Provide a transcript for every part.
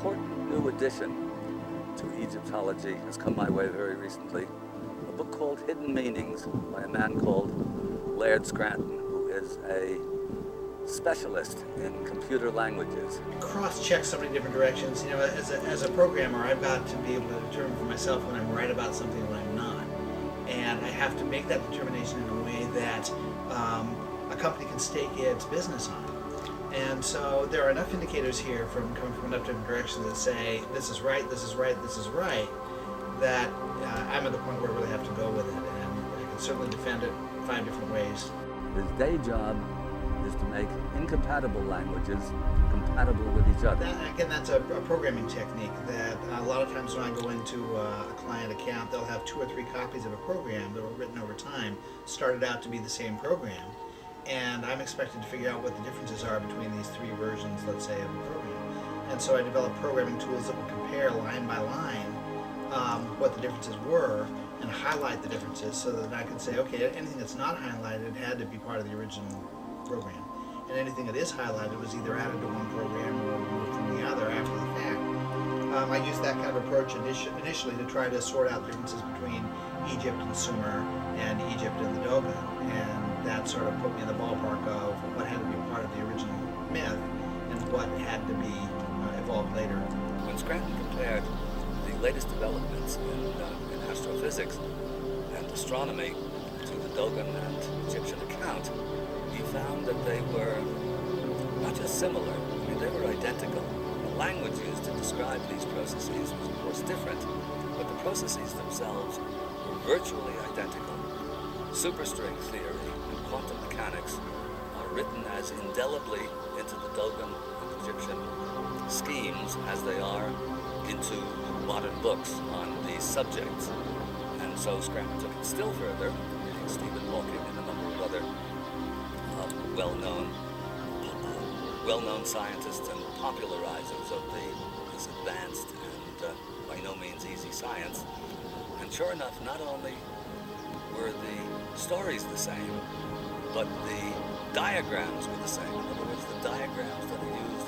important new addition to Egyptology has come my way very recently. A book called Hidden Meanings by a man called Laird Scranton, who is a specialist in computer languages. Cross-check so many different directions. You know, as a programmer, I've got to be able to determine for myself when I'm right about something when I'm not. And I have to make that determination in a way that a company can stake its business on. And so there are enough indicators here from coming from enough different directions that say this is right, this is right, this is right, that I'm at the point where I really have to go with it. And I can certainly defend it 5 different ways. His day job is to make incompatible languages compatible with each other. Again, that's a programming technique that a lot of times when I go into a client account, they'll have 2 or 3 copies of a program that were written over time, started out to be the same program, and I'm expected to figure out what the differences are between these 3 versions, let's say, of a program. And so I developed programming tools that will compare line by line what the differences were and highlight the differences so that I can say, okay, anything that's not highlighted had to be part of the original program. And anything that is highlighted was either added to one program or removed from the other after the fact. I used that kind of approach initially to try to sort out differences between Egypt and Sumer and Egypt and the Dogon, and that sort of put me in the ballpark of what had to be part of the original myth and what had to be evolved later. When Scranton compared the latest developments in astrophysics and astronomy to the Dogon and Egyptian account, he found that they were not just similar, I mean, they were identical. The language used to describe these processes was, of course, different, but the processes themselves were virtually identical. Superstring theory and quantum mechanics are written as indelibly into the Dogon and Egyptian schemes as they are into modern books on these subjects. And so Scranton took it still further, reading Stephen Hawking and a number of other well-known scientists and popularizers of this advanced and by no means easy science. And sure enough, not only were the stories the same, but the diagrams were the same. In other words, the diagrams that are used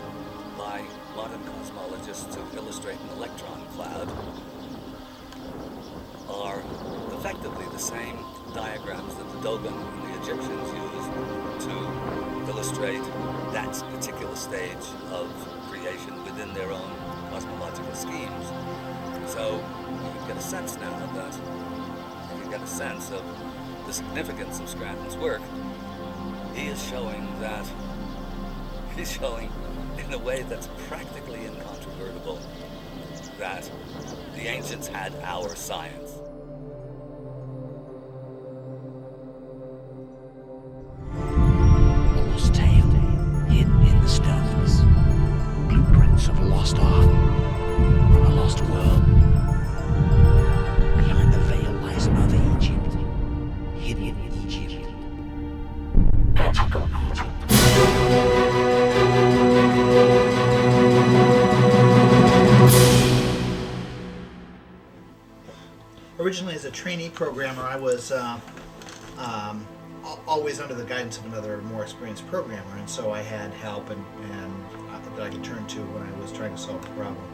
by modern cosmologists to illustrate an electron cloud are effectively the same diagrams that the Dogon and the Egyptians used to illustrate that particular stage of creation within their own cosmological schemes. So you can get a sense now that you can get a sense of the significance of Scranton's work. He's showing in a way that's practically incontrovertible that the ancients had our science. A lost tale, hidden in the stones. Blueprints of a lost art, a lost world. Behind the veil lies another Egypt, hidden in Egypt. Magical Egypt. Originally, as a trainee programmer, I was always under the guidance of another more experienced programmer, and so I had help and that I could turn to when I was trying to solve the problem.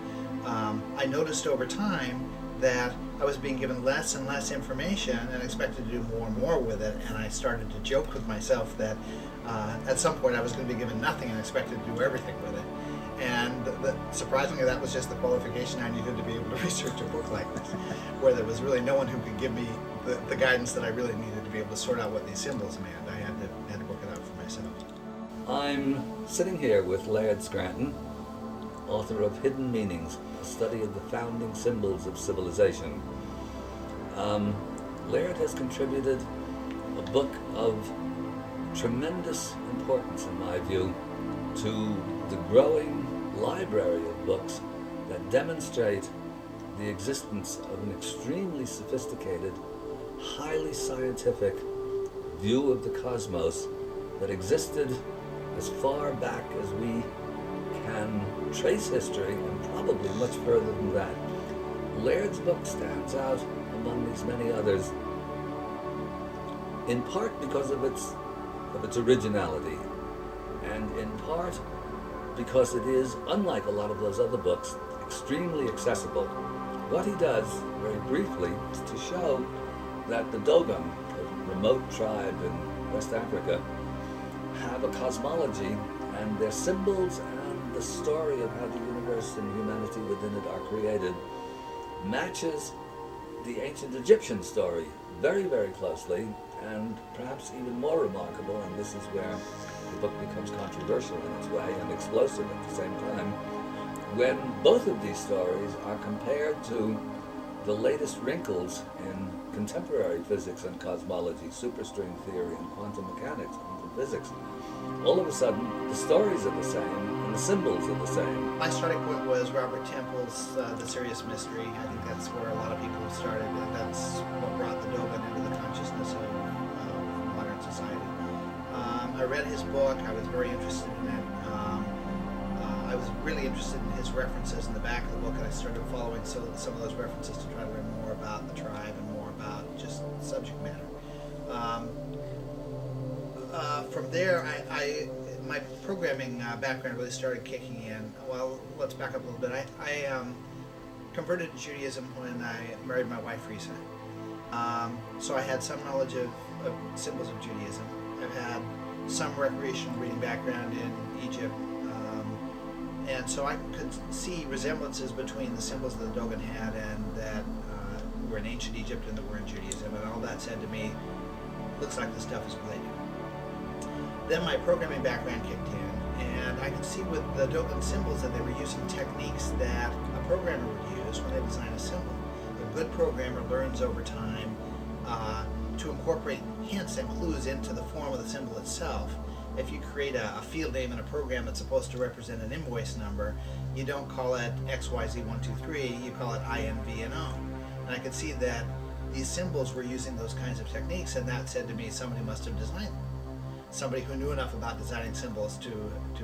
I noticed over time that I was being given less and less information and expected to do more and more with it, and I started to joke with myself that at some point I was going to be given nothing and expected to do everything with it. And surprisingly, that was just the qualification I needed to be able to research a book like this, where there was really no one who could give me the guidance that I really needed to be able to sort out what these symbols meant. I had to work it out for myself. I'm sitting here with Laird Scranton, author of Hidden Meanings, a study of the founding symbols of civilization. Laird has contributed a book of tremendous importance, in my view, to the growing library of books that demonstrate the existence of an extremely sophisticated, highly scientific view of the cosmos that existed as far back as we can trace history, and probably much further than that. Laird's book stands out among these many others, in part because of its originality, and in part because it is, unlike a lot of those other books, extremely accessible. What he does, very briefly, is to show that the Dogon, a remote tribe in West Africa, have a cosmology, and their symbols and the story of how the universe and humanity within it are created matches the ancient Egyptian story very, very closely, and perhaps even more remarkable, and this is where the book becomes controversial in its way and explosive at the same time, when both of these stories are compared to the latest wrinkles in contemporary physics and cosmology, superstring theory and quantum mechanics, quantum physics. All of a sudden, the stories are the same and the symbols are the same. My starting point was Robert Temple's The Sirius Mystery. I think that's where a lot of people started, and that's what brought the Dogon into the consciousness of modern society. I read his book. I was very interested in it. I was really interested in his references in the back of the book, and I started following some of those references to try to learn more about the tribe and more about just subject matter. From there, my programming background really started kicking in. Well, let's back up a little bit. I converted to Judaism when I married my wife, Risa. So I had some knowledge of symbols of Judaism. I've had some recreational reading background in Egypt. And so I could see resemblances between the symbols that the Dogon had and that were in ancient Egypt and that were in Judaism. And all that said to me, looks like the stuff is related. Then my programming background kicked in, and I could see with the Dogon symbols that they were using techniques that a programmer would use when they design a symbol. A good programmer learns over time to incorporate hints and clues into the form of the symbol itself. If you create a field name in a program that's supposed to represent an invoice number, you don't call it XYZ123, you call it INVNO. And I could see that these symbols were using those kinds of techniques, and that said to me somebody must have designed them. Somebody who knew enough about designing symbols to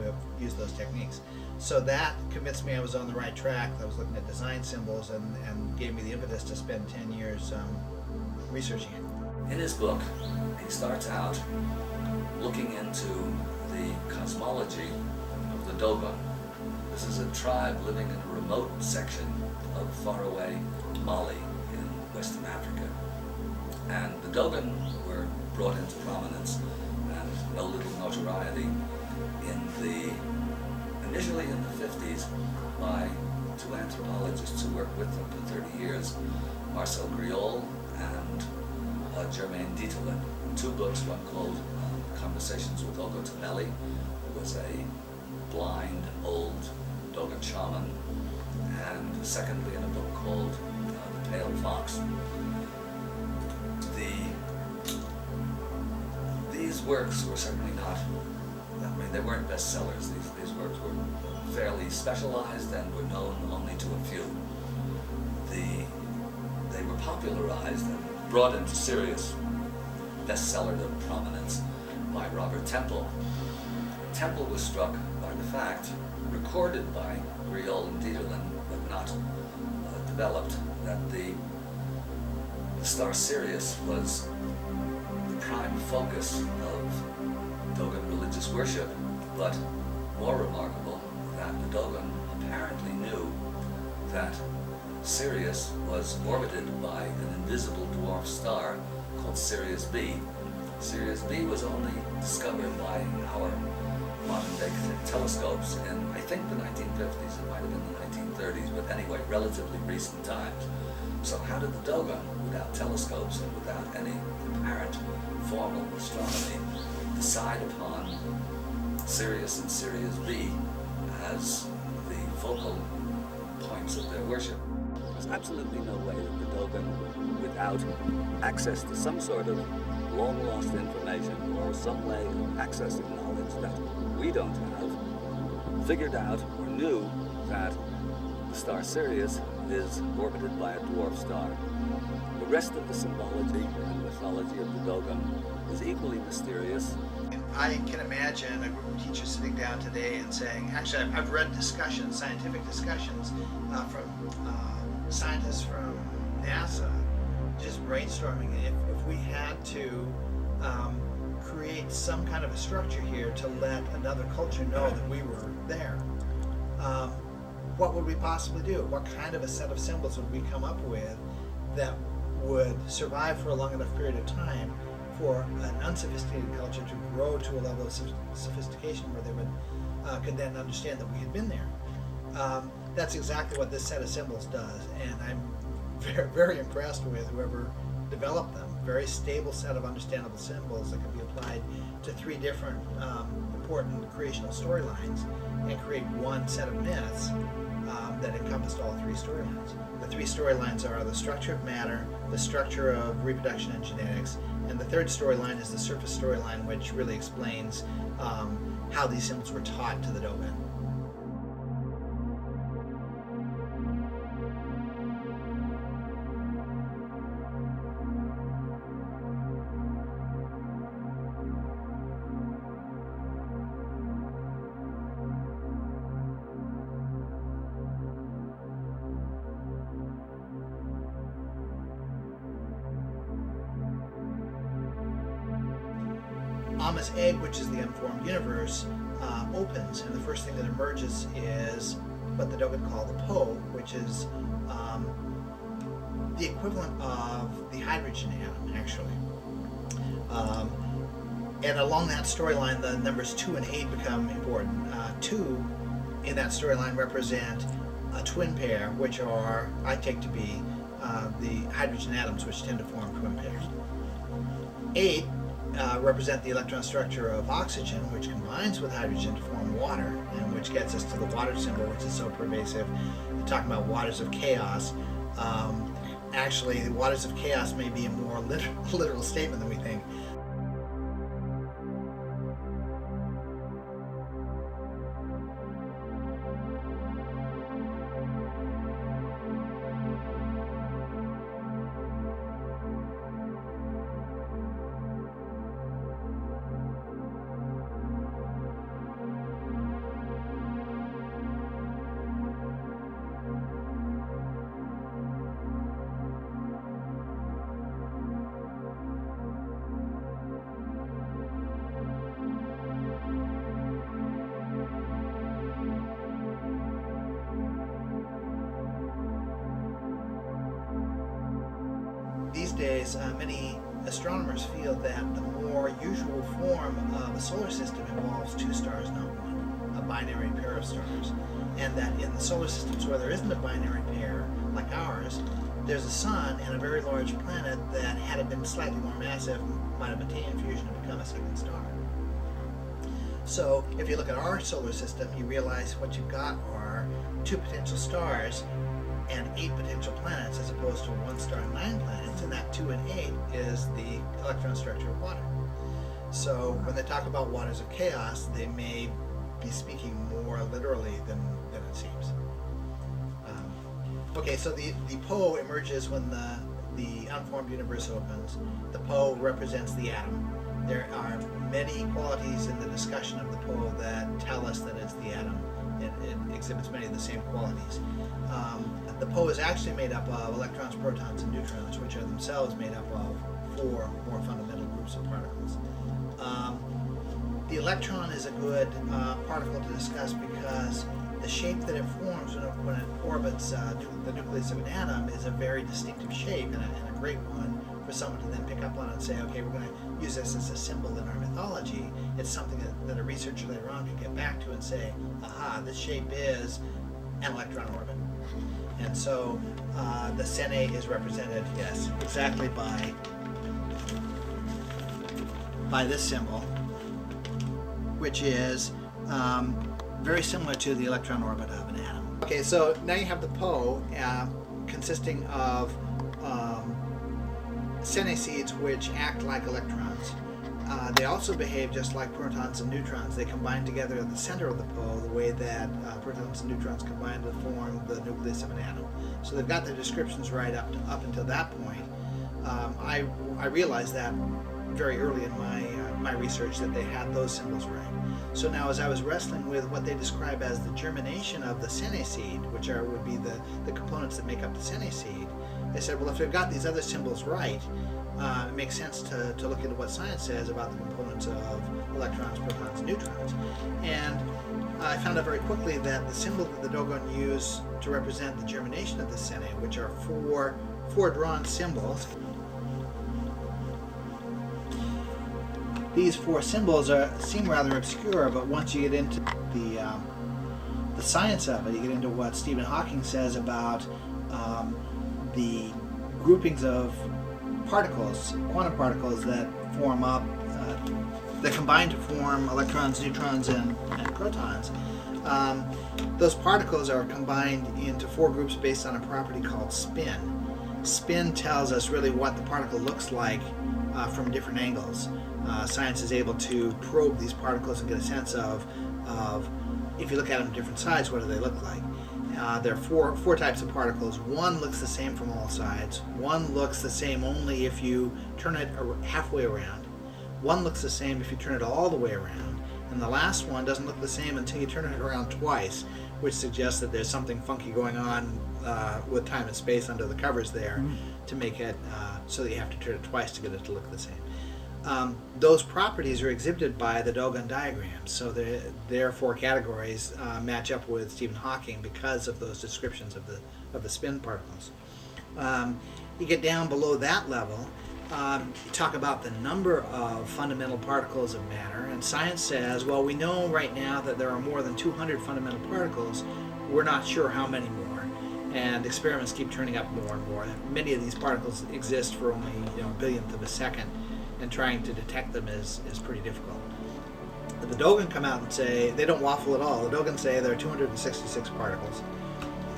have used those techniques. So that convinced me I was on the right track. I was looking at design symbols and gave me the impetus to spend 10 years researching it. In his book, he starts out looking into the cosmology of the Dogon. This is a tribe living in a remote section of faraway Mali in Western Africa. And the Dogon were brought into prominence and no little notoriety initially in the 50s by two anthropologists who worked with them for 30 years, Marcel Griol and Germain Dieterlen. Two books, one called Conversations with Ogo Tonelli, who was a blind old Dogon shaman, and secondly in a book called The Pale Fox. These works were certainly not, they weren't bestsellers. These works were fairly specialized and were known only to a few. They were popularized and brought into serious bestseller prominence by Robert Temple. Temple was struck by the fact, recorded by Griol and Dieterlen, but not developed, that the star Sirius was the prime focus of Dogon religious worship, but more remarkable, that the Dogon apparently knew that Sirius was orbited by an invisible dwarf star called Sirius B. Sirius B was only discovered by our modern-day telescopes in, I think, the 1950s. It might have been the 1930s, but anyway, relatively recent times. So how did the Dogon, without telescopes and without any apparent formal astronomy, decide upon Sirius and Sirius B as the focal points of their worship? There's absolutely no way that the Dogon, without access to some sort of long-lost information or some way of accessing knowledge that we don't have, figured out or knew that the star Sirius is orbited by a dwarf star. The rest of the symbology and mythology of the Dogon is equally mysterious. I can imagine a group of teachers sitting down today and saying, actually I've read discussions, scientific discussions from scientists from NASA, just brainstorming if we had to create some kind of a structure here to let another culture know that we were there. what would we possibly do? What kind of a set of symbols would we come up with that would survive for a long enough period of time for an unsophisticated culture to grow to a level of sophistication where they could then understand that we had been there? That's exactly what this set of symbols does, and I'm very, very impressed with whoever developed them. Very stable set of understandable symbols that can be applied to three different important creational storylines and create one set of myths that encompassed all three storylines. The three storylines are the structure of matter, the structure of reproduction and genetics, and the third storyline is the surface storyline, which really explains how these symbols were taught to the Dogon. Amma's egg, which is the unformed universe, opens, and the first thing that emerges is what the Dogon call the Po, which is the equivalent of the hydrogen atom, actually. And along that storyline, the numbers 2 and 8 become important. 2 in that storyline represent a twin pair, which are, I take to be, the hydrogen atoms, which tend to form twin pairs. 8 represent the electron structure of oxygen, which combines with hydrogen to form water, and which gets us to the water symbol, which is so pervasive. We're talking about waters of chaos. Actually, the waters of chaos may be a more literal statement than we think. These days, many astronomers feel that the more usual form of a solar system involves two stars, not one, a binary pair of stars, and that in the solar systems where there isn't a binary pair, like ours, there's a sun and a very large planet that, had it been slightly more massive, might have attained fusion and become a second star. So, if you look at our solar system, you realize what you've got are 2 potential stars and 8 potential planets, as opposed to 1 star and 9 planets, and that 2 and 8 is the electron structure of water. So when they talk about waters of chaos, they may be speaking more literally than it seems. Okay, so the Po emerges when the unformed universe opens. The Po represents the atom. There are many qualities in the discussion of the Po that tell us that it's the atom. It exhibits many of the same qualities. The Po is actually made up of electrons, protons, and neutrons, which are themselves made up of 4 more fundamental groups of particles. The electron is a good particle to discuss because the shape that it forms when it orbits the nucleus of an atom is a very distinctive shape and a great one for someone to then pick up on and say, okay, we're going to use this as a symbol in our mythology. It's something that a researcher later on can get back to and say, aha, this shape is an electron orbit. And so the Sene is represented, yes, exactly by this symbol, which is very similar to the electron orbit of an atom. Okay, so now you have the Po consisting of Sene seeds, which act like electrons. They also behave just like protons and neutrons. They combine together at the center of the Po the way that protons and neutrons combine to form the nucleus of an atom. So they've got their descriptions right up until that point. I realized that very early in my research that they had those symbols right. So now as I was wrestling with what they describe as the germination of the Sene seed, which would be the components that make up the Sene seed, I said, well, if they've got these other symbols right, it makes sense to look into what science says about the components of electrons, protons, and neutrons. And I found out very quickly that the symbol that the Dogon used to represent the germination of the Sene, which are four drawn symbols. These four symbols seem rather obscure, but once you get into the science of it, you get into what Stephen Hawking says about the groupings of particles, quantum particles that form up, that combine to form electrons, neutrons, and protons. Those particles are combined into four groups based on a property called spin. Spin tells us really what the particle looks like from different angles. Science is able to probe these particles and get a sense of if you look at them different sides, what do they look like? There are four types of particles. One looks the same from all sides. One looks the same only if you turn it halfway around. One looks the same if you turn it all the way around. And the last one doesn't look the same until you turn it around twice, which suggests that there's something funky going on with time and space under the covers there to make it so that you have to turn it twice to get it to look the same. Those properties are exhibited by the Dogon diagrams, so their four categories match up with Stephen Hawking because of those descriptions of the spin particles. You get down below that level, you talk about the number of fundamental particles of matter, and science says, well, we know right now that there are more than 200 fundamental particles. We're not sure how many more, and experiments keep turning up more and more. Many of these particles exist for only a billionth of a second, and trying to detect them is pretty difficult. But the Dogon come out and say, they don't waffle at all. The Dogon say there are 266 particles.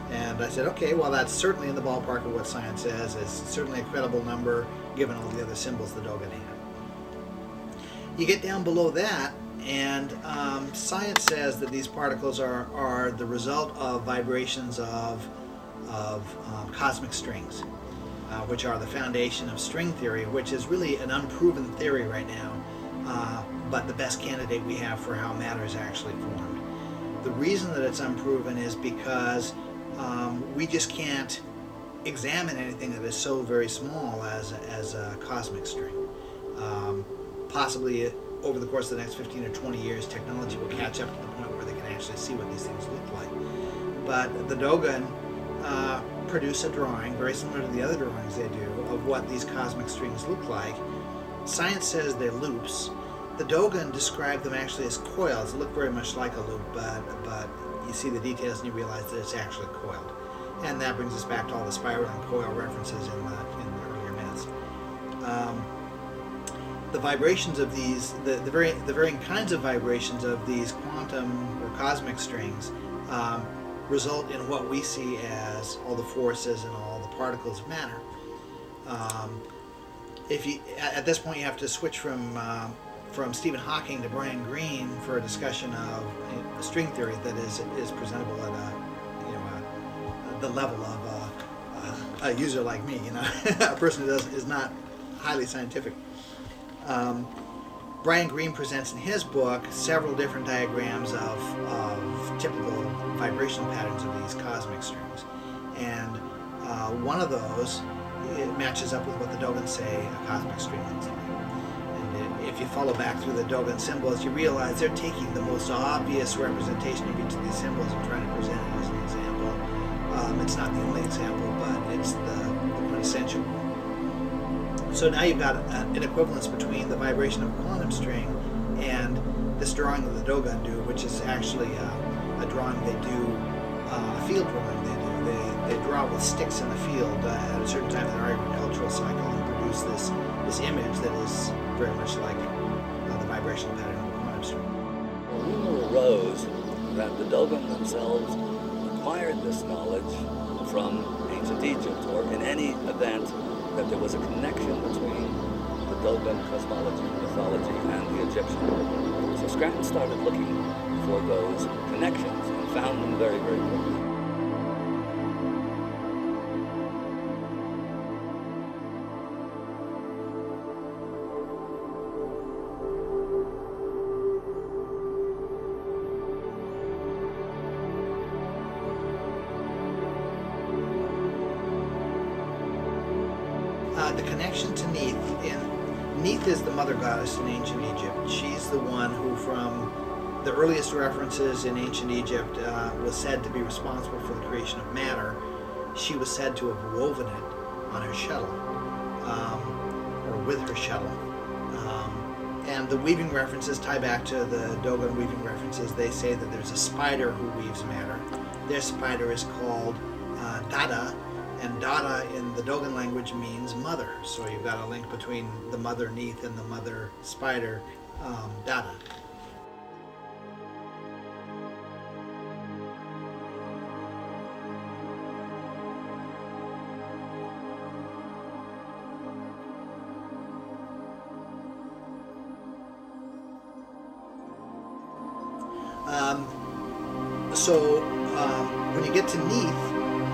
And I said, okay, well, that's certainly in the ballpark of what science says. It's certainly a credible number given all the other symbols the Dogon have. You get down below that, and science says that these particles are the result of vibrations of cosmic strings, which are the foundation of string theory, which is really an unproven theory right now, but the best candidate we have for how matter is actually formed. The reason that it's unproven is because we just can't examine anything that is so very small as a cosmic string. Possibly over the course of the next 15 or 20 years, technology will catch up to the point where they can actually see what these things look like. But the Dogon produce a drawing very similar to the other drawings they do of what these cosmic strings look like. Science says they're loops. The Dogon describe them actually as coils. They look very much like a loop, but you see the details and you realize that it's actually coiled. And that brings us back to all the spiral and coil references in the earlier myths. The vibrations of these, the varying kinds of vibrations of these quantum or cosmic strings result in what we see as all the forces and all the particles of matter. At this point, you have to switch from Stephen Hawking to Brian Greene for a discussion of string theory that is presentable at the level of a user like me, a person who is not highly scientific. Brian Greene presents in his book several different diagrams of typical vibrational patterns of these cosmic strings, and one of those it matches up with what the Dogon say a cosmic string looks like. And if you follow back through the Dogon symbols, you realize they're taking the most obvious representation of each of these symbols and trying to present it as an example. It's not the only example, but it's the quintessential one. So now you've got an equivalence between the vibration of a quantum string and this drawing that the Dogon do, which is actually a drawing they do, a field drawing they do. They draw with sticks in the field at a certain time in their agricultural cycle and produce this image that is very much like the vibrational pattern of a quantum string. The rumor arose that the Dogon themselves acquired this knowledge from ancient Egypt, or in any event that there was a connection between the Dogon cosmology, mythology, and the Egyptian. So Scranton started looking for those connections and found them very, very quickly. The connection to Neith. Neith is the mother goddess in ancient Egypt. She's the one who, from the earliest references in ancient Egypt was said to be responsible for the creation of matter. She was said to have woven it on her shuttle, or with her shuttle. And the weaving references tie back to the Dogon weaving references. They say that there's a spider who weaves matter. Their spider is called Dada, and Dada in the Dogon language means mother. So you've got a link between the mother Neith and the mother spider, Dada. When you get to Neith,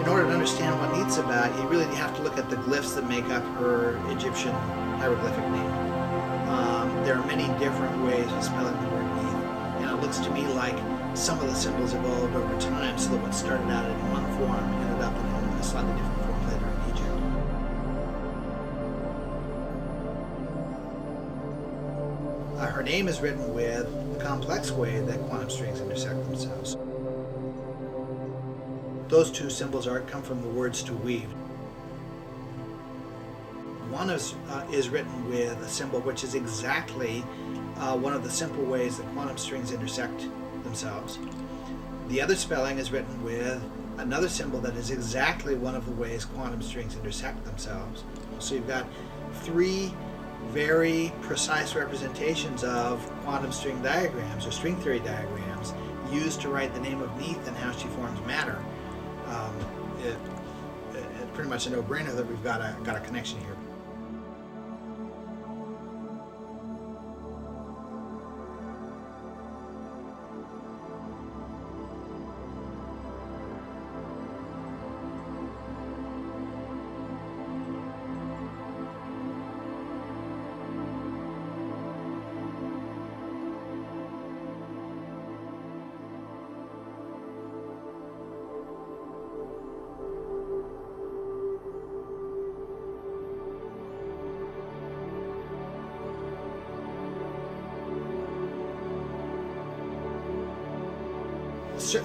in order to understand what Neith's about, you really have to look at the glyphs that make up her Egyptian hieroglyphic name. There are many different ways of spelling the word Neith, and it looks to me like some of the symbols evolved over time, so that what started out in one form ended up in a slightly different form later in Egypt. Her name is written with the complex way that quantum strings intersect themselves. Those two symbols come from the words to weave. One is written with a symbol which is exactly one of the simple ways that quantum strings intersect themselves. The other spelling is written with another symbol that is exactly one of the ways quantum strings intersect themselves. So you've got three very precise representations of quantum string diagrams or string theory diagrams used to write the name of Neith and how she forms matter. It's pretty much a no-brainer that we've got a connection here.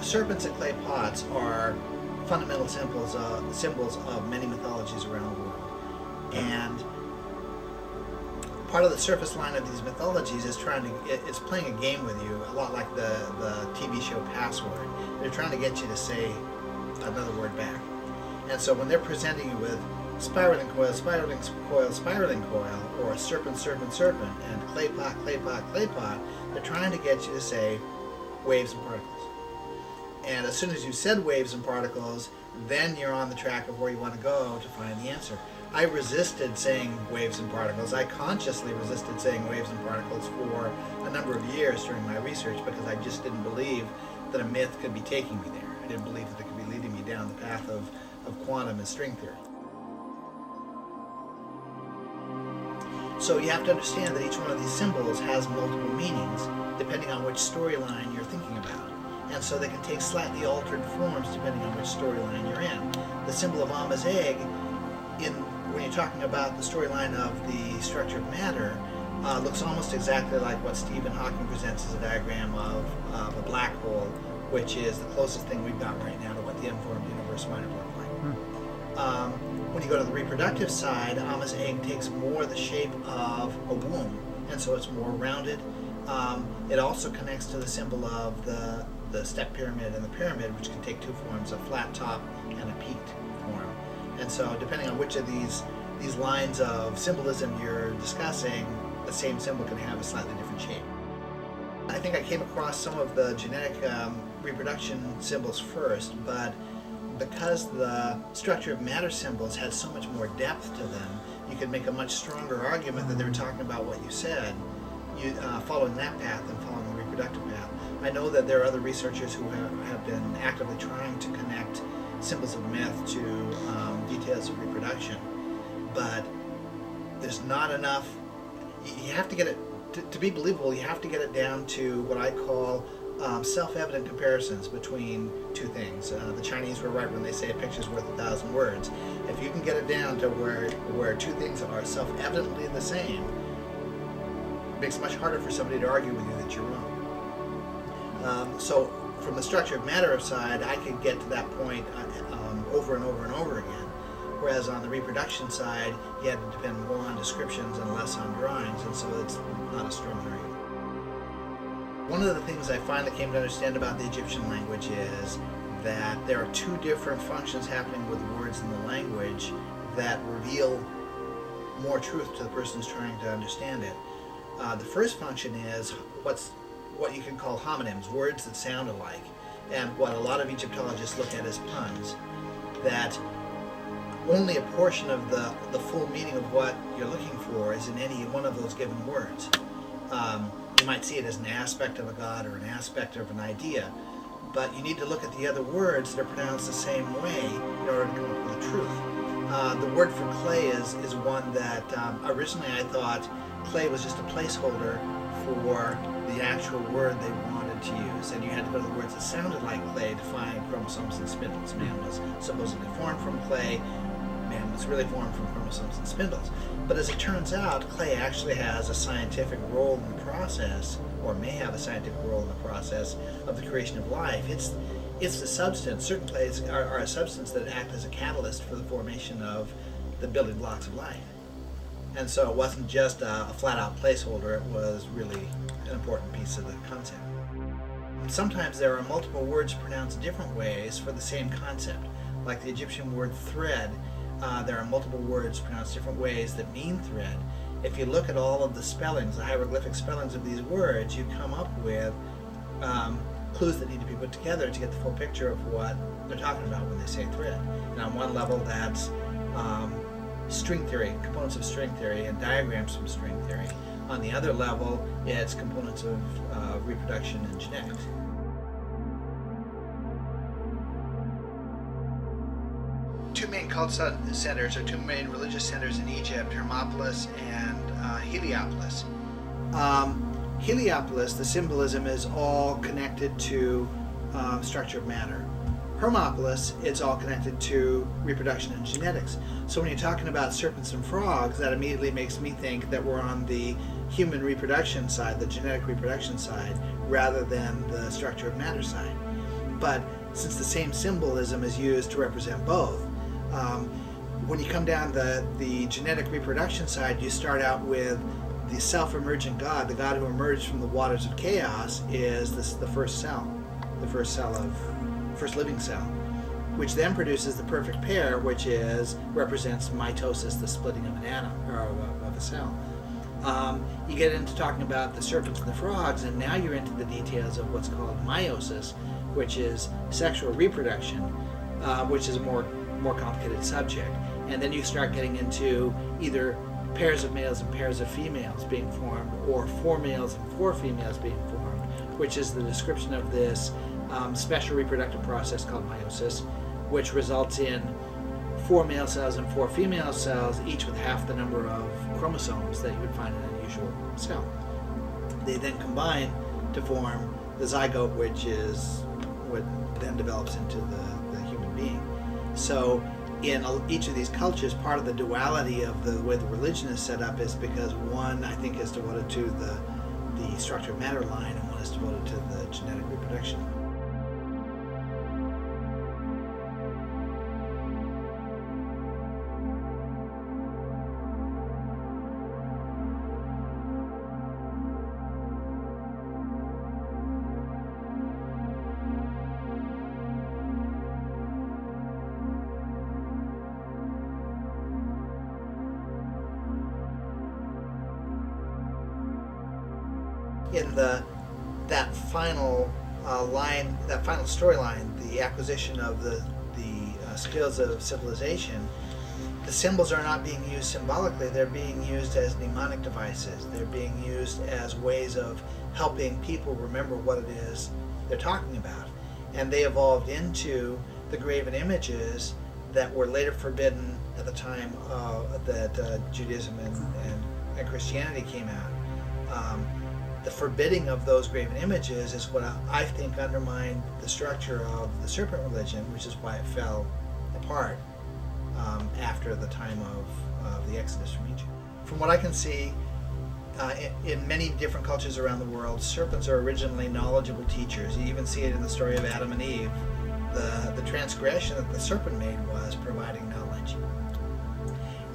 Serpents and clay pots are fundamental symbols of many mythologies around the world. And part of the surface line of these mythologies is it's playing a game with you, a lot like the TV show Password. They're trying to get you to say another word back. And so when they're presenting you with spiraling coil, spiraling coil, spiraling coil, or serpent, serpent, serpent, and clay pot, clay pot, clay pot, they're trying to get you to say waves and particles. And as soon as you said waves and particles, then you're on the track of where you want to go to find the answer. I resisted saying waves and particles. I consciously resisted saying waves and particles for a number of years during my research because I just didn't believe that a myth could be taking me there. I didn't believe that it could be leading me down the path of quantum and string theory. So you have to understand that each one of these symbols has multiple meanings depending on which storyline you're thinking about. And so they can take slightly altered forms depending on which storyline you're in. The symbol of Amma's egg, when you're talking about the storyline of the structure of matter, looks almost exactly like what Stephen Hawking presents as a diagram of a black hole, which is the closest thing we've got right now to what the unformed universe might have looked like. When you go to the reproductive side, Amma's egg takes more the shape of a womb, and so it's more rounded. It also connects to the symbol of the step pyramid and the pyramid, which can take two forms, a flat top and a peaked form. And so depending on which of these lines of symbolism you're discussing, the same symbol can have a slightly different shape. I think I came across some of the genetic reproduction symbols first, but because the structure of matter symbols had so much more depth to them, you could make a much stronger argument that they were talking about what you said, following that path and following the reproductive path. I know that there are other researchers who have been actively trying to connect symbols of myth to details of reproduction, but there's not enough. You have to get it to be believable. You have to get it down to what I call self-evident comparisons between two things. The Chinese were right when they say a picture's worth 1,000 words. If you can get it down to where two things are self-evidently the same, it makes it much harder for somebody to argue with you that you're wrong. So from the structure of matter side, I could get to that point over and over and over again. Whereas on the reproduction side, you had to depend more on descriptions and less on drawings, and so it's not a strong argument. One of the things I finally came to understand about the Egyptian language is that there are two different functions happening with words in the language that reveal more truth to the person who's trying to understand it. The first function is what you can call homonyms, words that sound alike, and what a lot of Egyptologists look at as puns, that only a portion of the full meaning of what you're looking for is in any one of those given words. You might see it as an aspect of a god or an aspect of an idea, but you need to look at the other words that are pronounced the same way in order to come up with the truth. The word for clay is one that originally I thought clay was just a placeholder for the actual word they wanted to use, and you had to go to the words that sounded like clay to find chromosomes and spindles. Man was supposedly formed from clay. Man was really formed from chromosomes and spindles. But as it turns out, clay actually has a scientific role in the process, or may have a scientific role in the process of the creation of life. It's the substance. Certain clays are a substance that act as a catalyst for the formation of the building blocks of life. And so it wasn't just a flat-out placeholder, it was really an important piece of the concept. Sometimes there are multiple words pronounced different ways for the same concept. Like the Egyptian word thread, there are multiple words pronounced different ways that mean thread. If you look at all of the spellings, the hieroglyphic spellings of these words, you come up with clues that need to be put together to get the full picture of what they're talking about when they say thread. And on one level, that's string theory, components of string theory, and diagrams from string theory. On the other level, it's components of reproduction and genetics. Two main cult centers, or two main religious centers in Egypt, Hermopolis and Heliopolis. Heliopolis, the symbolism is all connected to structure of matter. Hermopolis, it's all connected to reproduction and genetics. So when you're talking about serpents and frogs, that immediately makes me think that we're on the human reproduction side, the genetic reproduction side, rather than the structure of matter side. But since the same symbolism is used to represent both, when you come down the genetic reproduction side, you start out with the self-emergent God. The God who emerged from the waters of chaos is the first living cell, which then produces the perfect pair, which represents mitosis, the splitting of an atom or of a cell. You get into talking about the serpents and the frogs, and now you're into the details of what's called meiosis, which is sexual reproduction, which is a more complicated subject. And then you start getting into either pairs of males and pairs of females being formed, or 4 males and 4 females being formed, which is the description of this special reproductive process called meiosis, which results in 4 male cells and 4 female cells, each with half the number of chromosomes that you would find in an usual cell. They then combine to form the zygote, which is what then develops into the human being. So in each of these cultures, part of the duality of the way the religion is set up is because one, I think, is devoted to the structure of matter line, and one is devoted to the genetic reproduction. In that final storyline, the acquisition of the skills of civilization, the symbols are not being used symbolically, they're being used as mnemonic devices. They're being used as ways of helping people remember what it is they're talking about. And they evolved into the graven images that were later forbidden at the time that Judaism and Christianity came out. The forbidding of those graven images is what I think undermined the structure of the serpent religion, which is why it fell apart after the time of the Exodus from Egypt. From what I can see, in many different cultures around the world, serpents are originally knowledgeable teachers. You even see it in the story of Adam and Eve. The transgression that the serpent made was providing knowledge.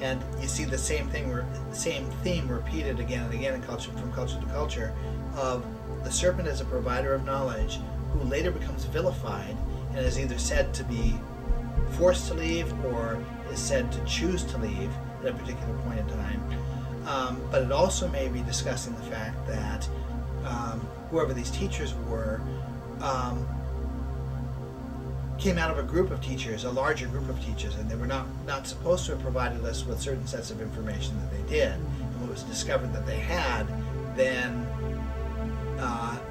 And you see the same theme repeated again and again in culture, from culture to culture, of the serpent as a provider of knowledge who later becomes vilified and is either said to be forced to leave or is said to choose to leave at a particular point in time. But it also may be discussing the fact that whoever these teachers were came out of a group of teachers, a larger group of teachers, and they were not supposed to have provided us with certain sets of information that they did. And when it was discovered that they had, then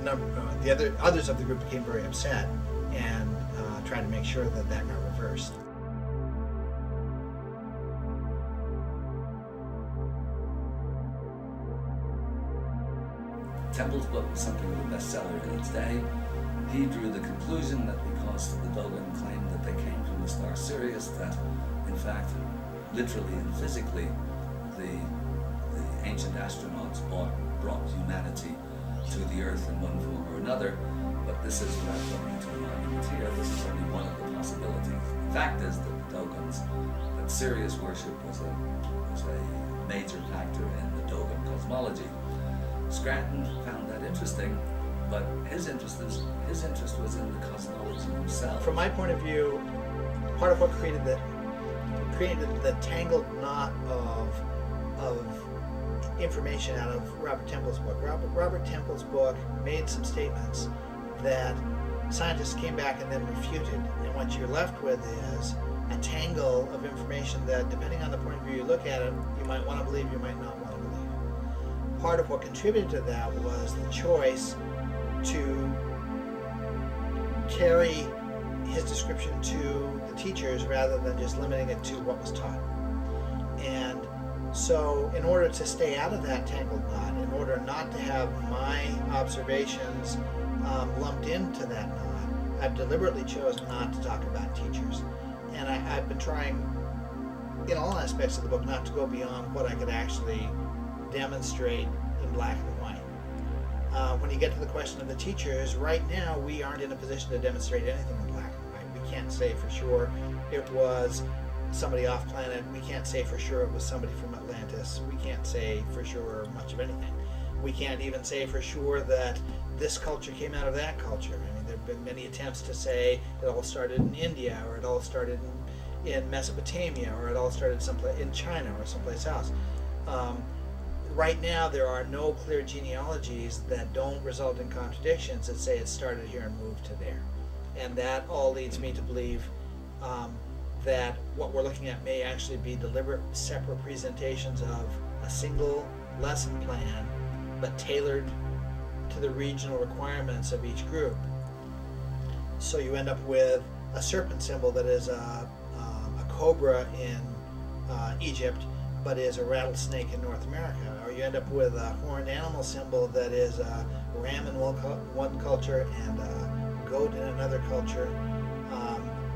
the others of the group became very upset and tried to make sure that got reversed. Temple's book was something of a bestseller in its day. He drew the conclusion that because the Dogon claimed that they came from the star Sirius, that in fact, literally and physically, the ancient astronauts brought humanity to the Earth in one form or another. But this is, without going into an argument here, this is only one of the possibilities. The fact is that the Dogons, that Sirius worship was a major factor in the Dogon cosmology. Scranton found that interesting, but his interest was in the cosmology himself. From my point of view, part of what created the tangled knot of information out of Robert Temple's book. Robert Temple's book made some statements that scientists came back and then refuted, and what you're left with is a tangle of information that, depending on the point of view you look at it, you might want to believe, you might not want to believe. Part of what contributed to that was the choice to carry his description to the teachers rather than just limiting it to what was taught. And so in order to stay out of that tangled knot, in order not to have my observations lumped into that knot, I've deliberately chosen not to talk about teachers. And I've been trying, in all aspects of the book, not to go beyond what I could actually demonstrate in black and white. When you get to the question of the teachers, right now we aren't in a position to demonstrate anything in black and white. We can't say for sure it was somebody off planet. We can't say for sure it was somebody from Atlantis. We can't say for sure much of anything. We can't even say for sure that this culture came out of that culture. I mean, there have been many attempts to say it all started in India, or it all started in Mesopotamia, or it all started someplace in China or someplace else. Right now, there are no clear genealogies that don't result in contradictions that say it started here and moved to there. And that all leads me to believe that what we're looking at may actually be deliberate separate presentations of a single lesson plan, but tailored to the regional requirements of each group. So you end up with a serpent symbol that is a cobra in Egypt, but is a rattlesnake in North America. Or you end up with a horned animal symbol that is a ram in one culture and a goat in another culture.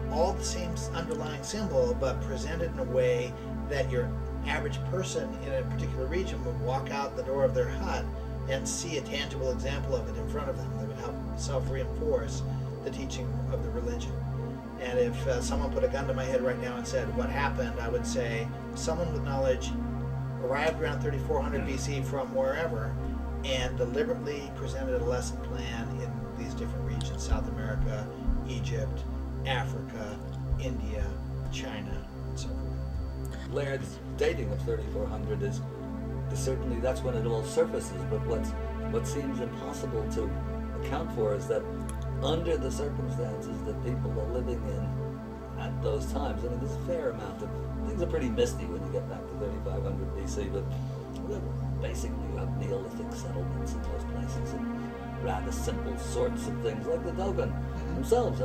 All the same underlying symbol, but presented in a way that your average person in a particular region would walk out the door of their hut and see a tangible example of it in front of them that would help self-reinforce the teaching of the religion. And if someone put a gun to my head right now and said, what happened, I would say, someone with knowledge arrived around 3400 BC from wherever and deliberately presented a lesson plan in these different regions: South America, Egypt, Africa, India, China, and so forth. Laird's dating of 3400 is certainly, that's when it all surfaces, but what seems impossible to account for is that under the circumstances that people are living in at those times, I mean, there's a fair amount of, things are pretty misty when you get back to 3500 BC, but basically you have Neolithic settlements in those places and rather simple sorts of things, like the Dogon themselves.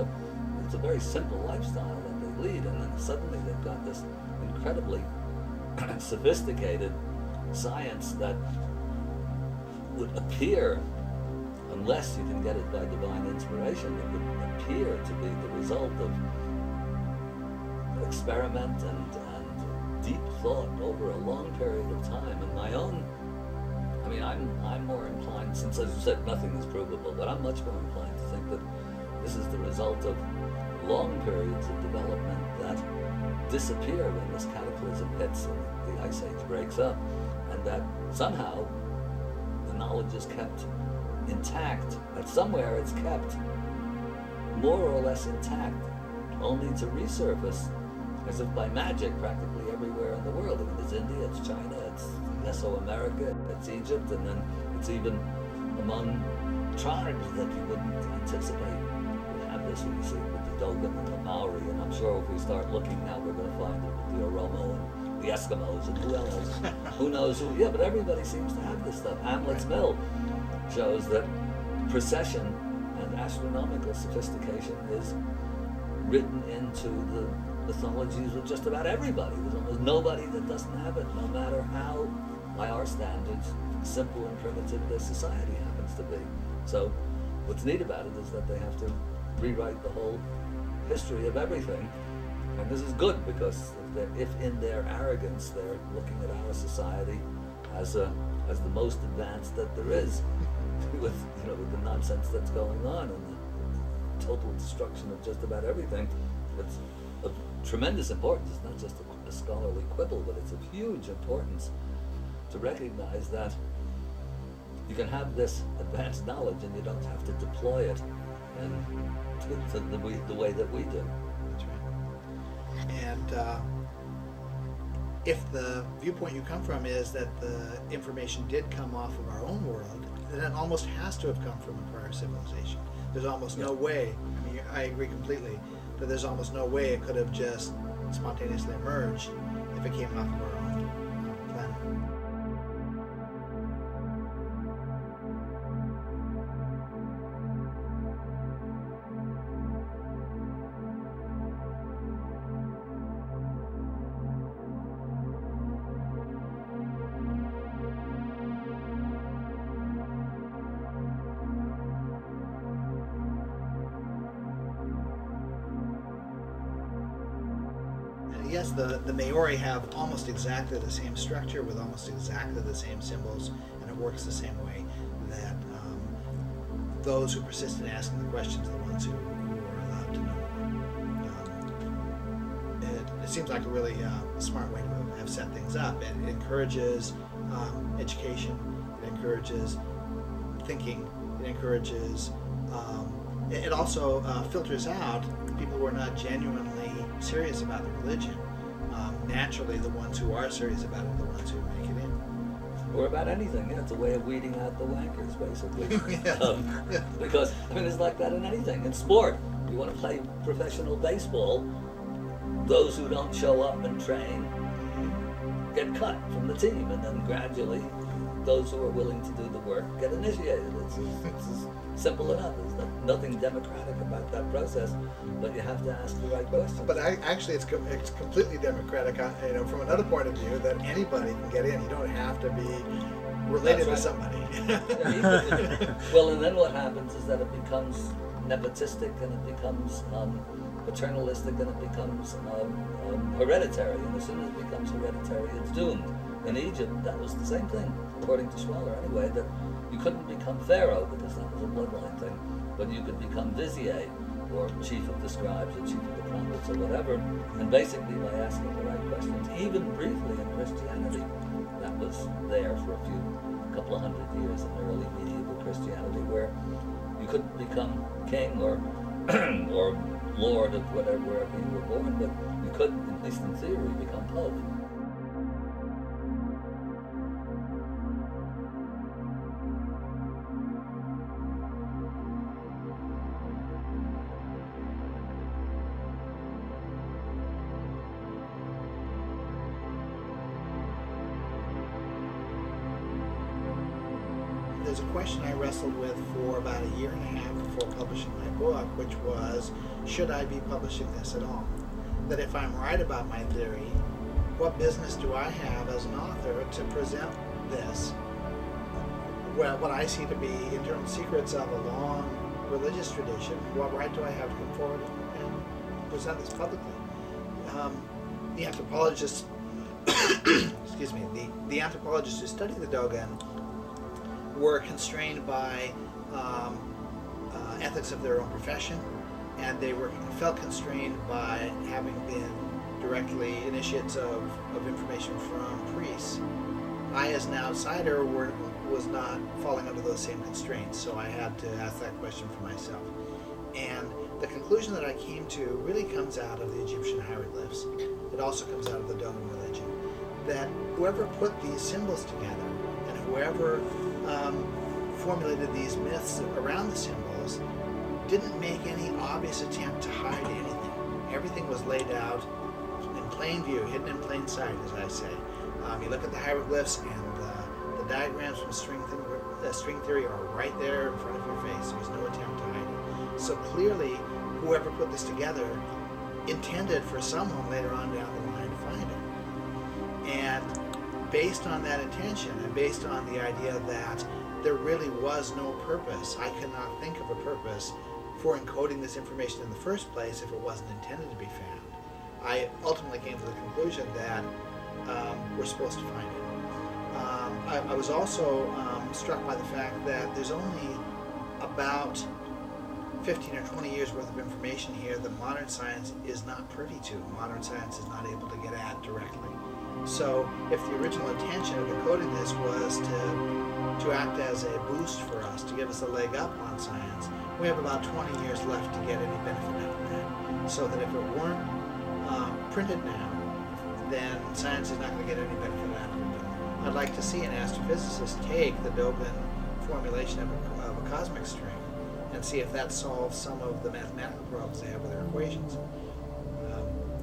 It's a very simple lifestyle that they lead, and then suddenly they've got this incredibly sophisticated science that would appear, unless you can get it by divine inspiration, it would appear to be the result of experiment and deep thought over a long period of time. And mean, I'm more inclined, since as you said, nothing is provable, but I'm much more inclined to think that this is the result of long periods of development that disappear when this cataclysm hits and the ice age breaks up, and that somehow the knowledge is kept intact, that somewhere it's kept more or less intact, only to resurface as if by magic practically everywhere in the world. I mean, it's India, it's China, it's Mesoamerica, it's Egypt, and then it's even among tribes that you wouldn't anticipate would have this. We see it with the Dogon and the Maori, and I'm sure if we start looking now, we're going to find it with the Oromo and the Eskimos and who else? Who knows who? Yeah, but everybody seems to have this stuff. Hamlet's Mill shows that precession and astronomical sophistication is written into the mythologies of just about everybody. There's almost nobody that doesn't have it, no matter how, by our standards, simple and primitive their society happens to be. So what's neat about it is that they have to rewrite the whole history of everything. And this is good, because if in their arrogance they're looking at our society as the most advanced that there is, with the nonsense that's going on and the total destruction of just about everything, it's of tremendous importance. It's not just a scholarly quibble, but it's of huge importance to recognize that you can have this advanced knowledge and you don't have to deploy it to the way that we do. That's right. And if the viewpoint you come from is that the information did come off of our own world, then it almost has to have come from a prior civilization. There's almost no way, I mean, I agree completely, that there's almost no way it could have just spontaneously emerged if it came off of our own planet. Yes, the Maori have almost exactly the same structure with almost exactly the same symbols, and it works the same way. That those who persist in asking the questions are the ones who are allowed to know. It seems like a really smart way to have set things up. It encourages education. It encourages thinking. It encourages. It also filters out people who are not genuinely serious about the religion. Naturally, the ones who are serious about it are the ones who make it in. Or about anything. Yeah, it's a way of weeding out the wankers, basically. Because, I mean, it's like that in anything. In sport, you want to play professional baseball, those who don't show up and train get cut from the team, and then gradually those who are willing to do the work get initiated. It's as simple enough. There's nothing democratic about that process, but you have to ask the right questions. But actually, it's completely democratic. From another point of view, that anybody can get in. You don't have to be related to somebody. Well, and then what happens is that it becomes nepotistic, and it becomes paternalistic, and it becomes hereditary. And as soon as it becomes hereditary, it's doomed. In Egypt, that was the same thing, according to Schweller anyway, that you couldn't become pharaoh because that was a bloodline thing, but you could become vizier, or chief of the scribes, or chief of the prophets, or whatever, and basically by asking the right questions. Even briefly in Christianity, that was there for a couple of hundred years in early medieval Christianity, where you couldn't become king or or lord of whatever, wherever you were born, but you could, at least in theory, become pope. There's a question I wrestled with for about a year and a half before publishing my book, which was, should I be publishing this at all? That if I'm right about my theory, what business do I have as an author to present this, well, what I see to be internal secrets of a long religious tradition? What right do I have to come forward and present this publicly? The anthropologists, excuse me, the anthropologists who study the Dogon were constrained by ethics of their own profession, and they felt constrained by having been directly initiates of information from priests. I, as an outsider, was not falling under those same constraints, so I had to ask that question for myself. And the conclusion that I came to really comes out of the Egyptian hieroglyphs. It also comes out of the Dogon religion. That whoever put these symbols together and whoever formulated these myths around the symbols didn't make any obvious attempt to hide anything. Everything was laid out in plain view, hidden in plain sight, as I say. You look at the hieroglyphs, and the diagrams from string theory are right there in front of your face. There's no attempt to hide it. So clearly, whoever put this together intended for someone later on down the line to find it. And based on that intention, and based on the idea that there really was no purpose, I cannot think of a purpose for encoding this information in the first place if it wasn't intended to be found. I ultimately came to the conclusion that we're supposed to find it. I was also struck by the fact that there's only about 15 or 20 years worth of information here that modern science is not privy to. Modern science is not able to get at directly. So if the original intention of encoding this was to act as a boost for us, to give us a leg up on science, we have about 20 years left to get any benefit out of that. So that if it weren't printed now, then science is not going to get any benefit out of it. But I'd like to see an astrophysicist take the Dogon formulation of a cosmic string and see if that solves some of the mathematical problems they have with their equations.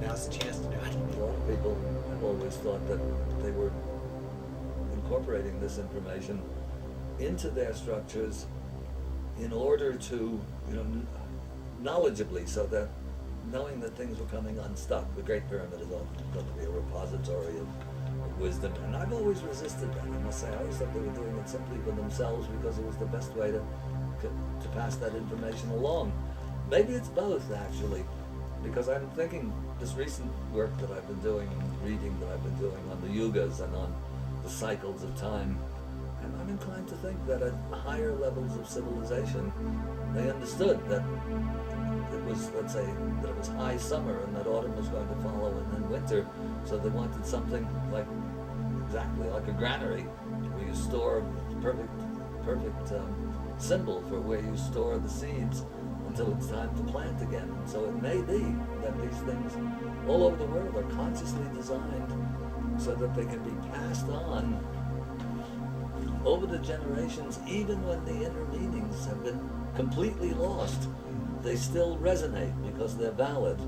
Now's the chance to do it. A lot of people have always thought that they were incorporating this information into their structures in order to, knowledgeably, so that knowing that things were coming unstuck. The Great Pyramid is going to be a repository of wisdom, and I've always resisted that. I must say, I always thought they were doing it simply for themselves because it was the best way to pass that information along. Maybe it's both, actually, because I'm thinking this recent work that I've been doing, reading that I've been doing on the yugas and on the cycles of time, and I'm inclined to think that at higher levels of civilization, they understood that it was, let's say, that it was high summer and that autumn was going to follow and then winter, so they wanted something exactly like a granary, where you store perfect symbol for where you store the seeds until it's time to plant again. So it may be that these things all over the world are consciously designed so that they can be passed on over the generations, even when the inner meanings have been completely lost. They still resonate because they're valid,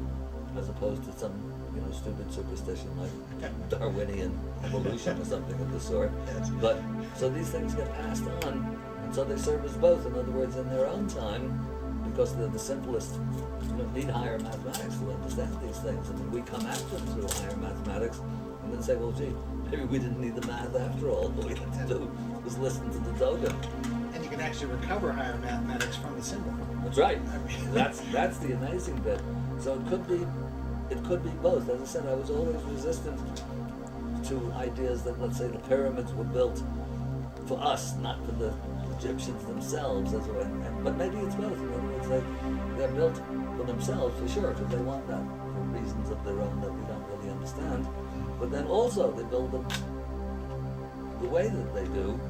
as opposed to some stupid superstition like Darwinian evolution or something of the sort. But so these things get passed on, and so they serve as both. In other words, in their own time, because they're the simplest, you don't need higher mathematics to understand these things. I mean, we come at them through higher mathematics and then say, well, gee, maybe we didn't need the math after all. What we had to do was listen to the Dogon. And you can actually recover higher mathematics from the symbol. That's right. That's the amazing bit. So it could be both. As I said, I was always resistant to ideas that, let's say, the pyramids were built for us, not for the Egyptians themselves, but maybe it's both. In other words, they're built for themselves, for sure, because they want that for reasons of their own that we don't really understand. But then also they build them the way that they do,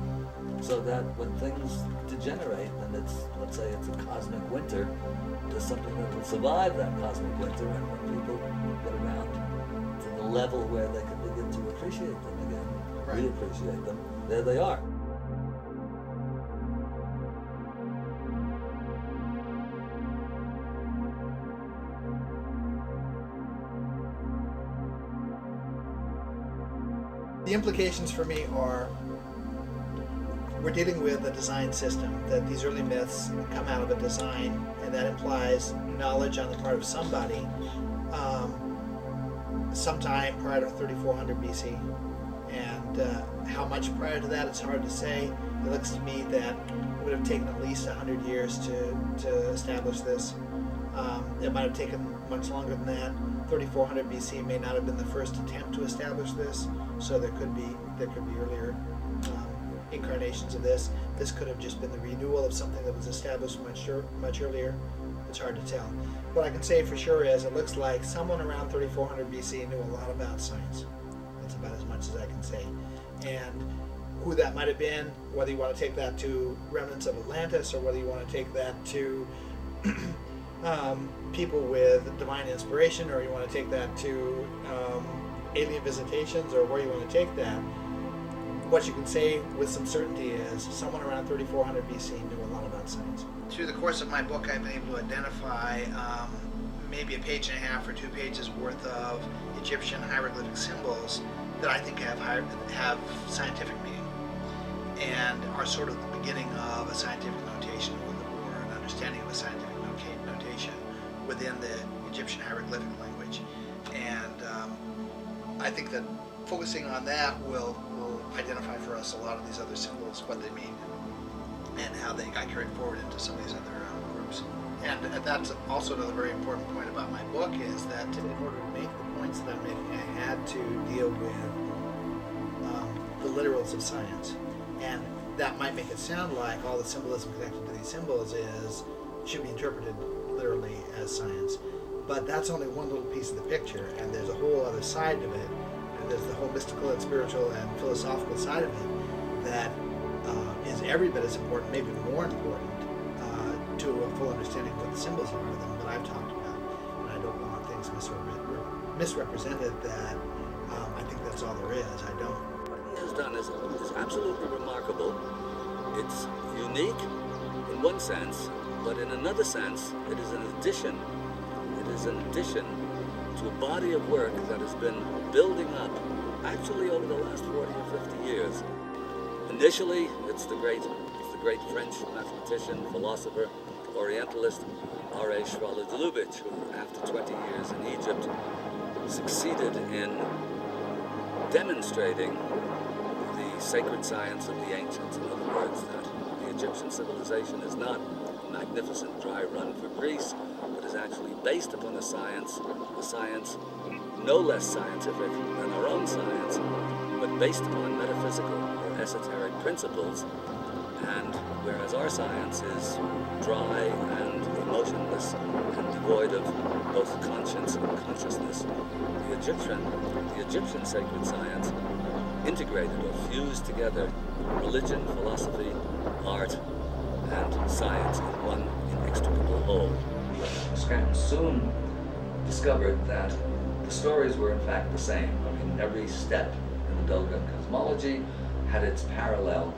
so that when things degenerate, and let's say it's a cosmic winter, there's something that will survive that cosmic winter, and when people get around to the level where they can begin to appreciate them again, reappreciate them, there they are. The implications for me are we're dealing with a design system, that these early myths come out of a design, and that implies knowledge on the part of somebody sometime prior to 3400 BC. And how much prior to that, it's hard to say. It looks to me that it would have taken at least 100 years to establish this. It might have taken much longer than that. 3400 BC may not have been the first attempt to establish this, so there could be earlier incarnations of this. This could have just been the renewal of something that was established much earlier. It's hard to tell. What I can say for sure is it looks like someone around 3400 BC knew a lot about science. That's about as much as I can say. And who that might have been, whether you want to take that to remnants of Atlantis or whether you want to take that to people with divine inspiration, or you want to take that to alien visitations, or where you want to take that, what you can say with some certainty is someone around 3400 BC knew a lot about science. Through the course of my book, I've been able to identify maybe a page and a half or 2 pages worth of Egyptian hieroglyphic symbols that I think have scientific meaning and are sort of the beginning of a scientific notation or an understanding of a scientific notation within the Egyptian hieroglyphic language. And I think that focusing on that will identify for us a lot of these other symbols, what they mean, and how they got carried forward into some of these other groups. And that's also another very important point about my book, is that in order to make the points that I'm making, I had to deal with the literals of science. And that might make it sound like all the symbolism connected to these symbols should be interpreted literally as science. But that's only one little piece of the picture, and there's a whole other side of it. And there's the whole mystical and spiritual and philosophical side of it that is every bit as important, maybe more important, to a full understanding of what the symbols are than what I've talked about. And I don't want things misrepresented that I think that's all there is. I don't. What he has done is absolutely remarkable. It's unique in one sense, but in another sense, it is an addition. It is an addition to a body of work that has been building up actually over the last 40 or 50 years. Initially, it's the great French mathematician, philosopher, Orientalist R.A. Schwaller-de who, after 20 years in Egypt, succeeded in demonstrating the sacred science of the ancients. In other words, that the Egyptian civilization is not a magnificent dry run for Greece, but is actually based upon a science no less scientific than our own science, but based upon metaphysical or esoteric principles. And whereas our science is dry and emotionless and devoid of both conscience and consciousness, the Egyptian sacred science integrated or fused together religion, philosophy, art, and science in one inextricable whole. Scranton soon discovered that the stories were in fact the same. I mean, every step in the Dogon cosmology had its parallel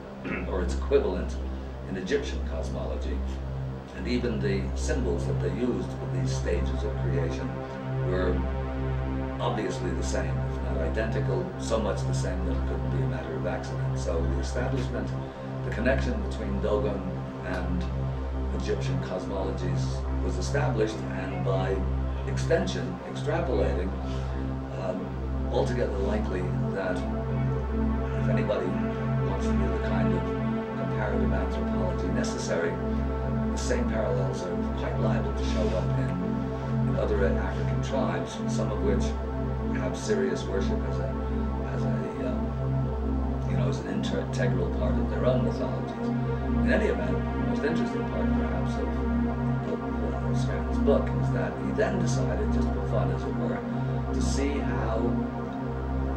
or its equivalent in Egyptian cosmology. And even the symbols that they used for these stages of creation were obviously the same, if not identical, so much the same that it couldn't be a matter of accident. So the establishment, the connection between Dogon and Egyptian cosmologies was established, and by extension, extrapolating, altogether likely that if anybody wants to do the kind of comparative anthropology necessary, the same parallels are quite liable to show up in other African tribes, some of which have serious worship as an integral part of their own mythologies. In any event, the most interesting part, perhaps, of Scranton's book is that he then decided, just for fun as it were, to see how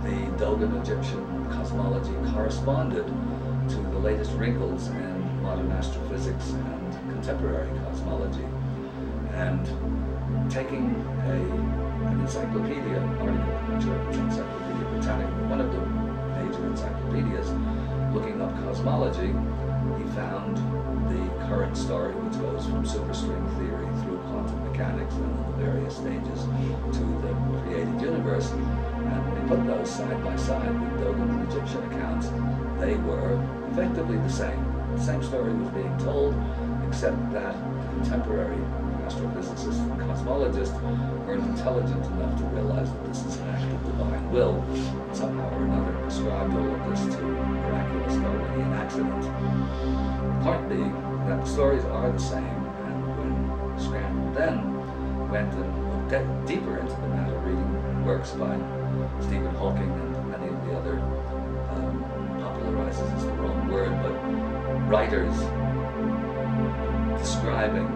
the Dogon Egyptian cosmology corresponded to the latest wrinkles in modern astrophysics and contemporary cosmology. And taking an encyclopedia article, I'm sure it's Encyclopedia Britannica, one of the major encyclopedias, looking up cosmology, he found the current story, which goes from superstring theory through quantum mechanics and the various stages to the created universe. And when he put those side by side with Dogon and Egyptian accounts, they were effectively the same. The same story was being told, except that contemporary astrophysicists and cosmologists weren't intelligent enough to realize that this is an act of divine will, and somehow or another ascribed all of this to miraculous Darwinian accident. The point being that the stories are the same, and when Scranton then went and looked deeper into the matter, reading works by Stephen Hawking and many of the other popularizers circumstances is the wrong word, but writers describing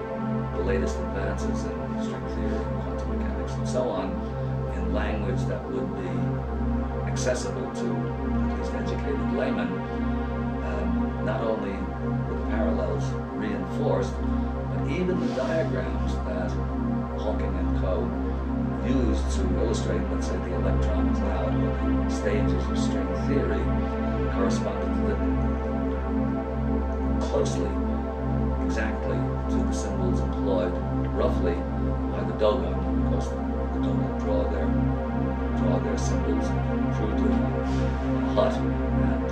the latest advances in string theory, quantum mechanics, and so on in language that would be accessible to at least educated laymen, not only were the parallels reinforced, but even the diagrams that Hawking and co. used to illustrate, let's say, the electron cloud or the stages of string theory corresponded closely, exactly to the symbols employed roughly by the Dogon. Of course, the Dogon draw their symbols crudely on a hut, and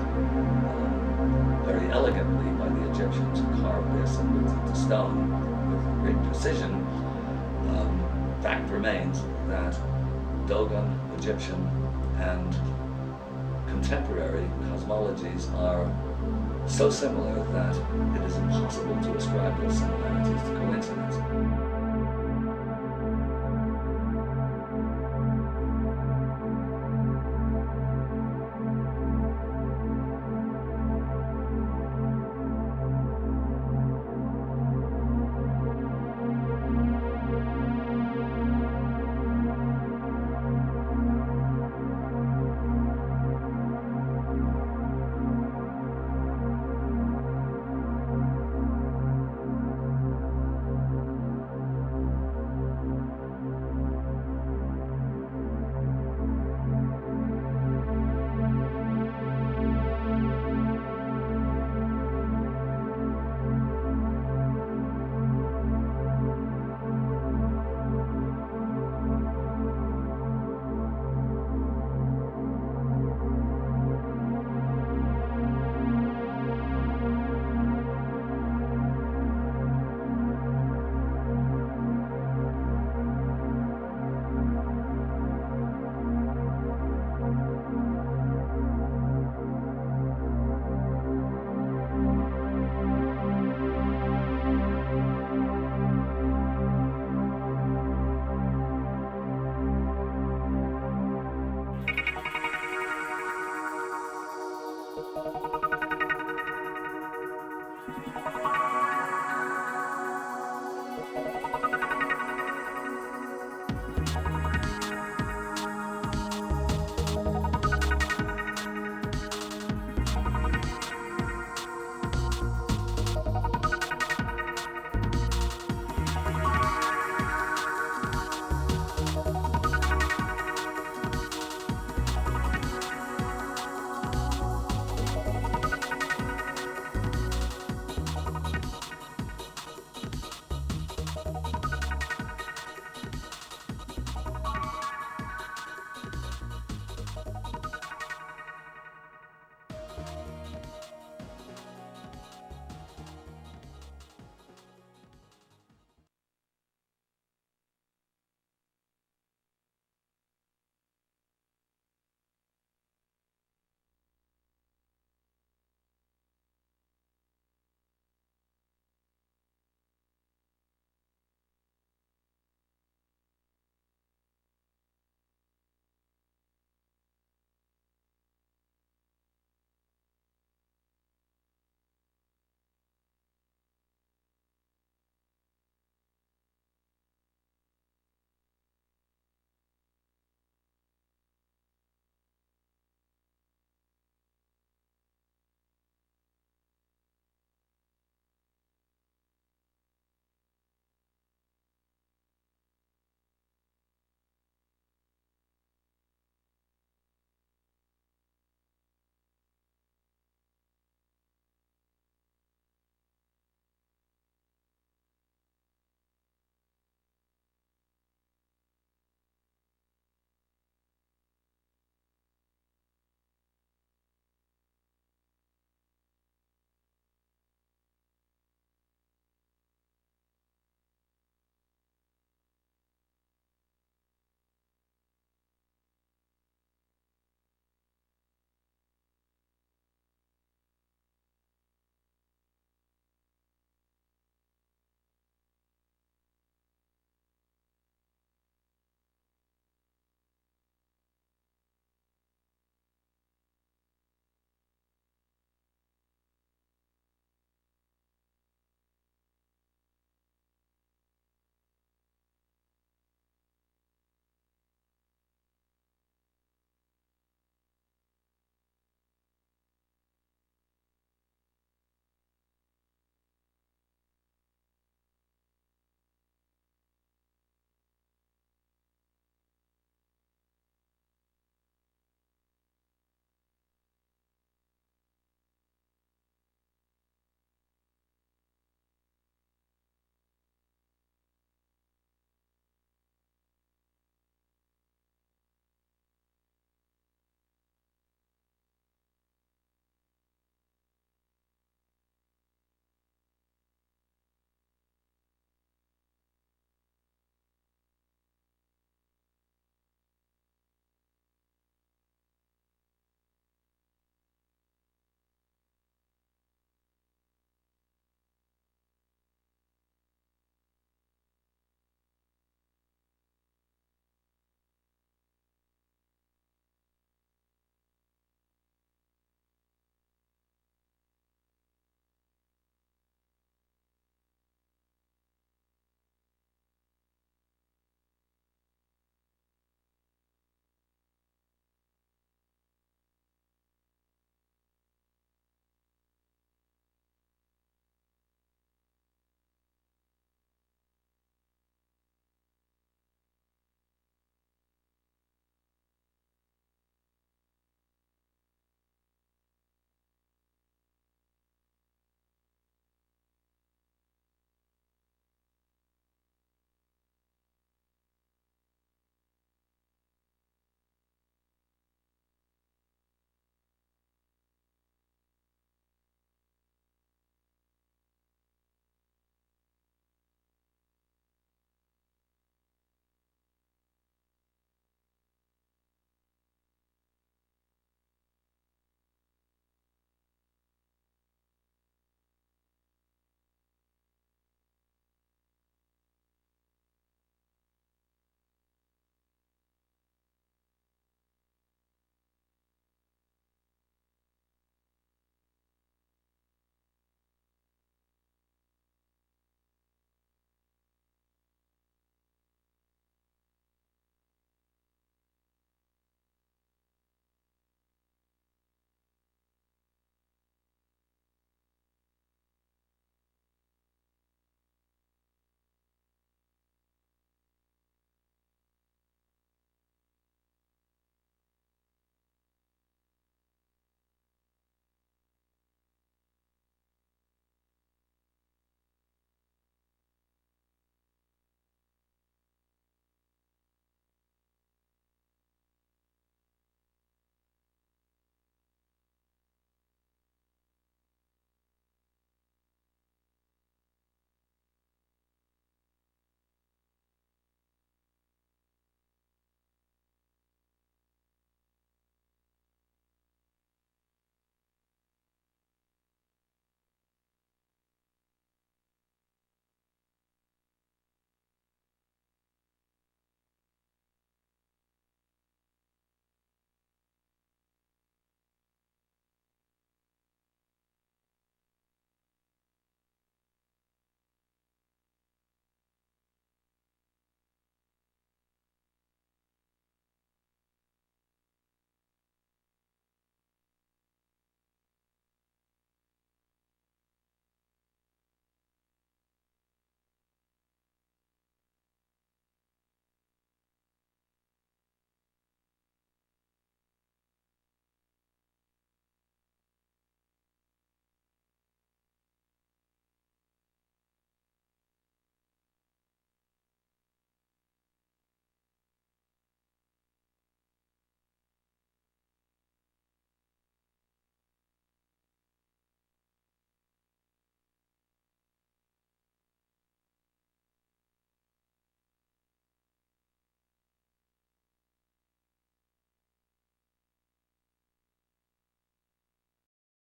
very elegantly by the Egyptians who carved their symbols into stone with great precision. Fact remains that Dogon, Egyptian, and contemporary cosmologies are so similar that it is impossible to ascribe those similarities to coincidence.